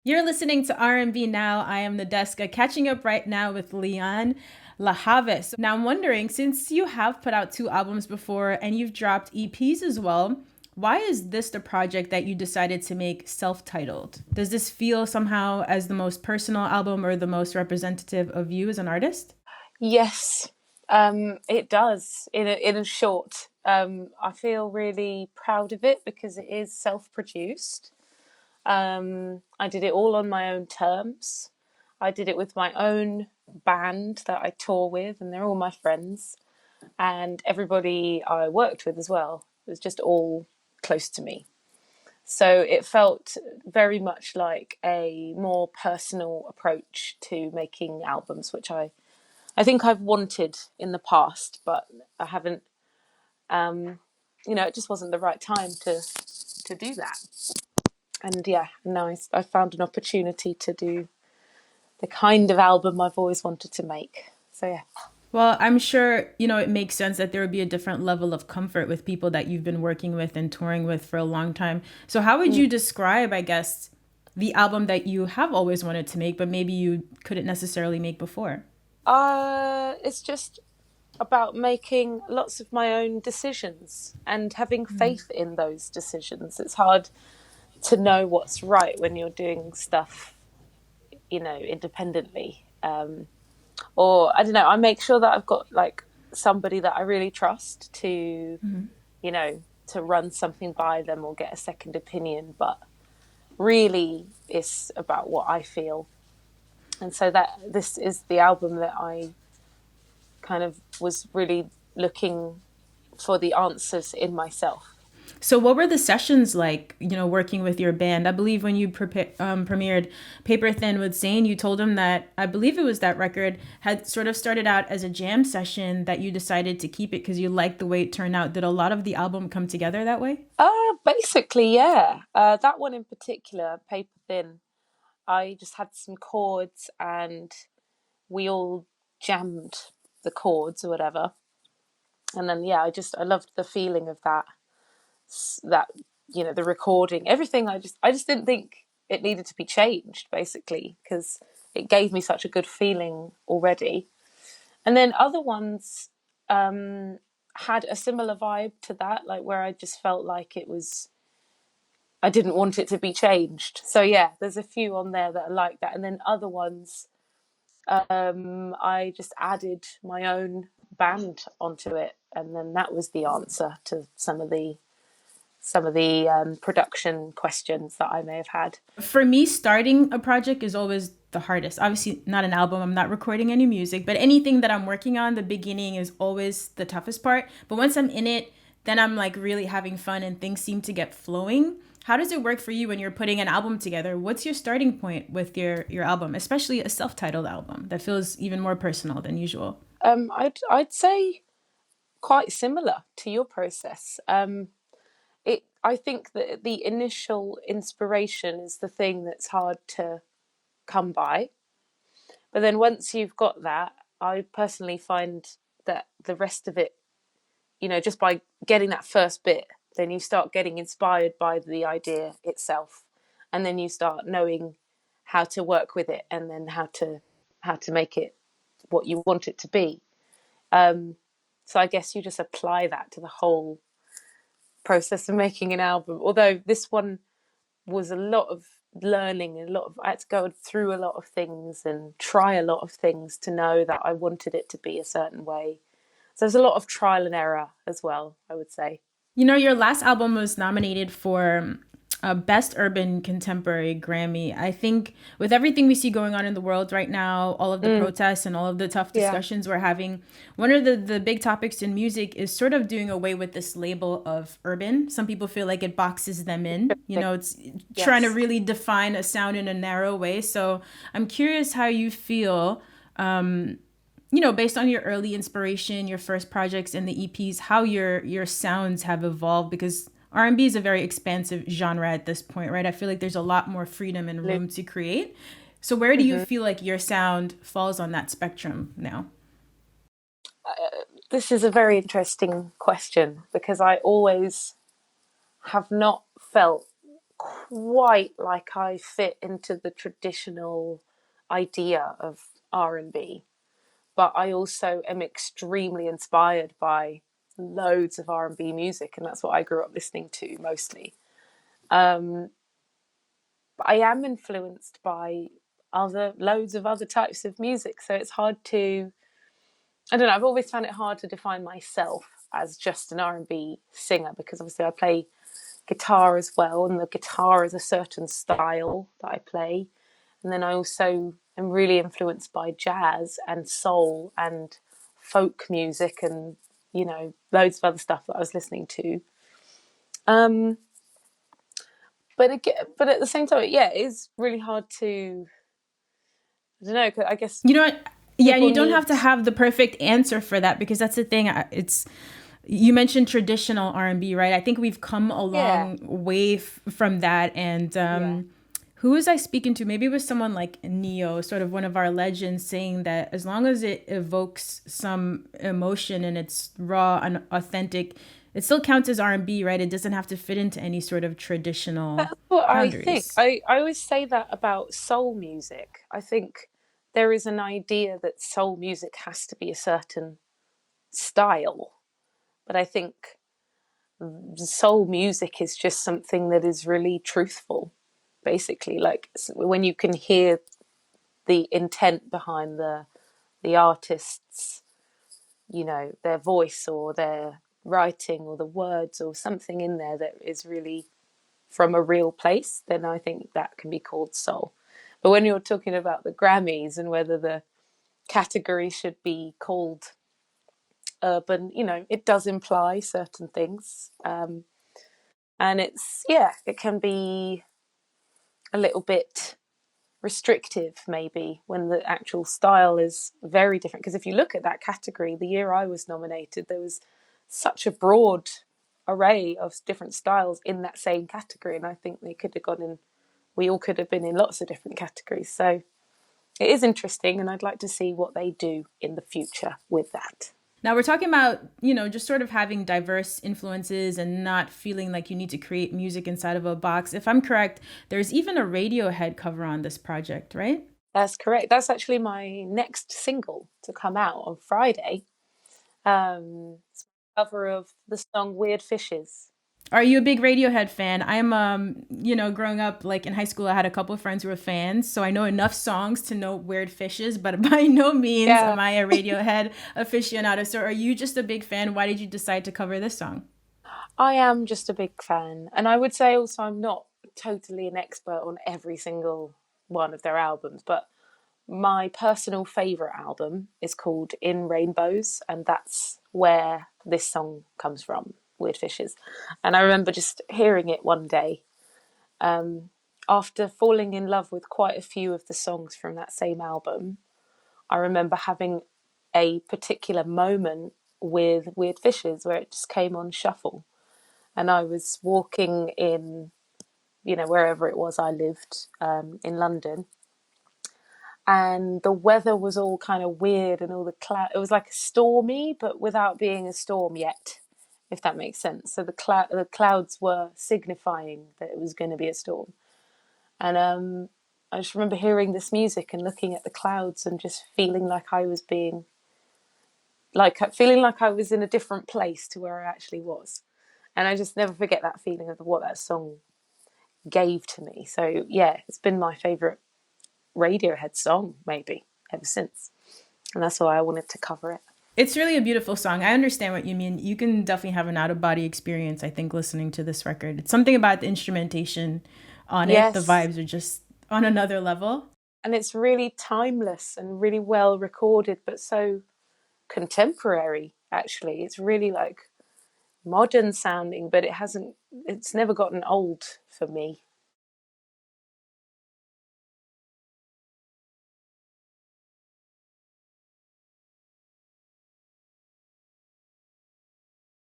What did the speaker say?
You're listening to R&B Now. I am Nadeska, catching up right now with Lianne La Havas. Now, I'm wondering, since you have put out two albums before and you've dropped EPs as well, why is this the project that you decided to make self-titled? Does this feel somehow as the most personal album or the most representative of you as an artist? Yes, it does. In a short, I feel really proud of it because it is self-produced. I did it all on my own terms. I did it with my own band that I tour with, and they're all my friends, and everybody I worked with as well. It was just all close to me. So it felt very much like a more personal approach to making albums, which I think I've wanted in the past, but I haven't. It just wasn't the right time to do that. And yeah, now I found an opportunity to do the kind of album I've always wanted to make. So yeah. Well, I'm sure, it makes sense that there would be a different level of comfort with people that you've been working with and touring with for a long time. So, how would Mm. you describe, I guess, the album that you have always wanted to make, but maybe you couldn't necessarily make before? It's just about making lots of my own decisions and having faith in those decisions. It's hard to know what's right when you're doing stuff, independently. Or I don't know, I make sure that I've got like somebody that I really trust to run something by them or get a second opinion. But really, it's about what I feel. And so that this is the album that I kind of was really looking for the answers in myself. So, what were the sessions like, working with your band? I believe when you premiered Paper Thin with Zayn, you told him that I believe it was that record had sort of started out as a jam session that you decided to keep it because you liked the way it turned out. Did a lot of the album come together that way? Basically, yeah. That one in particular, Paper Thin, I just had some chords and we all jammed the chords or whatever. And then, yeah, I loved the feeling of that, the recording, everything. I just didn't think it needed to be changed, basically, because it gave me such a good feeling already. And then other ones had a similar vibe to that, like where I just felt like I didn't want it to be changed. So yeah, there's a few on there that are like that, and then other ones, I just added my own band onto it, and then that was the answer to some of the production questions that I may have had. For me, starting a project is always the hardest. Obviously, not an album, I'm not recording any music, but anything that I'm working on, the beginning is always the toughest part. But once I'm in it, then I'm like really having fun and things seem to get flowing. How does it work for you when you're putting an album together? What's your starting point with your album, especially a self-titled album that feels even more personal than usual? I'd say quite similar to your process. I think that the initial inspiration is the thing that's hard to come by. But then once you've got that, I personally find that the rest of it, just by getting that first bit, then you start getting inspired by the idea itself. And then you start knowing how to work with it and then how to make it what you want it to be. So I guess you just apply that to the whole process of making an album. Although this one was a lot of learning and I had to go through a lot of things and try a lot of things to know that I wanted it to be a certain way. So there's a lot of trial and error as well, I would say. Your last album was nominated for a Best Urban Contemporary Grammy. I think with everything we see going on in the world right now, all of the Mm, protests and all of the tough yeah, discussions we're having, one of the big topics in music is sort of doing away with this label of urban. Some people feel like it boxes them in. It's trying to yes. really define a sound in a narrow way. So I'm curious how you feel based on your early inspiration, your first projects and the EPs, how your sounds have evolved because R&B is a very expansive genre at this point, right? I feel like there's a lot more freedom and room to create. So where do you Mm-hmm. feel like your sound falls on that spectrum now? This is a very interesting question because I always have not felt quite like I fit into the traditional idea of R&B, but I also am extremely inspired by loads of R&B music, and that's what I grew up listening to mostly. Um, but I am influenced by other loads of other types of music, so it's hard to, I don't know, I've always found it hard to define myself as just an R&B singer, because obviously I play guitar as well, and the guitar is a certain style that I play. And then I also am really influenced by jazz and soul and folk music and, loads of other stuff that I was listening to. Um, but again, but at the same time, yeah, it is really hard to, I don't know, 'cause I guess You know what? Yeah, and people you don't need, have to have the perfect answer for that, because that's the thing. It's, you mentioned traditional R&B, right? I think we've come a yeah, long way from that. And yeah. who was I speaking to? Maybe it was someone like Neo, sort of one of our legends, saying that as long as it evokes some emotion and it's raw and authentic, it still counts as R&B, right? It doesn't have to fit into any sort of traditional That's what I think. boundaries. I always say that about soul music. I think there is an idea that soul music has to be a certain style, but I think soul music is just something that is really truthful, basically. Like when you can hear the intent behind the artist's, their voice or their writing or the words or something in there that is really from a real place, then I think that can be called soul. But when you're talking about the Grammys and whether the category should be called urban, it does imply certain things. And it can be a little bit restrictive maybe when the actual style is very different. Because if you look at that category, the year I was nominated, there was such a broad array of different styles in that same category. And I think they could have gone in, we all could have been in lots of different categories. So it is interesting, and I'd like to see what they do in the future with that. Now we're talking about, just sort of having diverse influences and not feeling like you need to create music inside of a box. If I'm correct, there's even a Radiohead cover on this project, right? That's correct. That's actually my next single to come out on Friday. It's a cover of the song Weird Fishes. Are you a big Radiohead fan? I'm, growing up, like in high school, I had a couple of friends who were fans, so I know enough songs to know Weird Fishes, but by no means Yeah, am I a Radiohead aficionado. So are you just a big fan? Why did you decide to cover this song? I am just a big fan. And I would say also I'm not totally an expert on every single one of their albums, but my personal favourite album is called In Rainbows, and that's where this song comes from, Weird Fishes. And I remember just hearing it one day after falling in love with quite a few of the songs from that same album. I remember having a particular moment with Weird Fishes where it just came on shuffle. And I was walking in, wherever it was I lived in London, and the weather was all kind of weird and all the cloud. It was like stormy, but without being a storm yet, if that makes sense. So the clouds were signifying that it was going to be a storm, and I just remember hearing this music and looking at the clouds and just feeling like I was being feeling like I was in a different place to where I actually was. And I just never forget that feeling of what that song gave to me. So yeah, it's been my favorite Radiohead song maybe ever since, and that's why I wanted to cover it. It's really a beautiful song. I understand what you mean. You can definitely have an out of body experience, I think, listening to this record. It's something about the instrumentation on it. The Yes, vibes are just on another level. and it's really timeless and really well recorded, but so contemporary. Actually, it's really modern sounding, but it's never gotten old for me.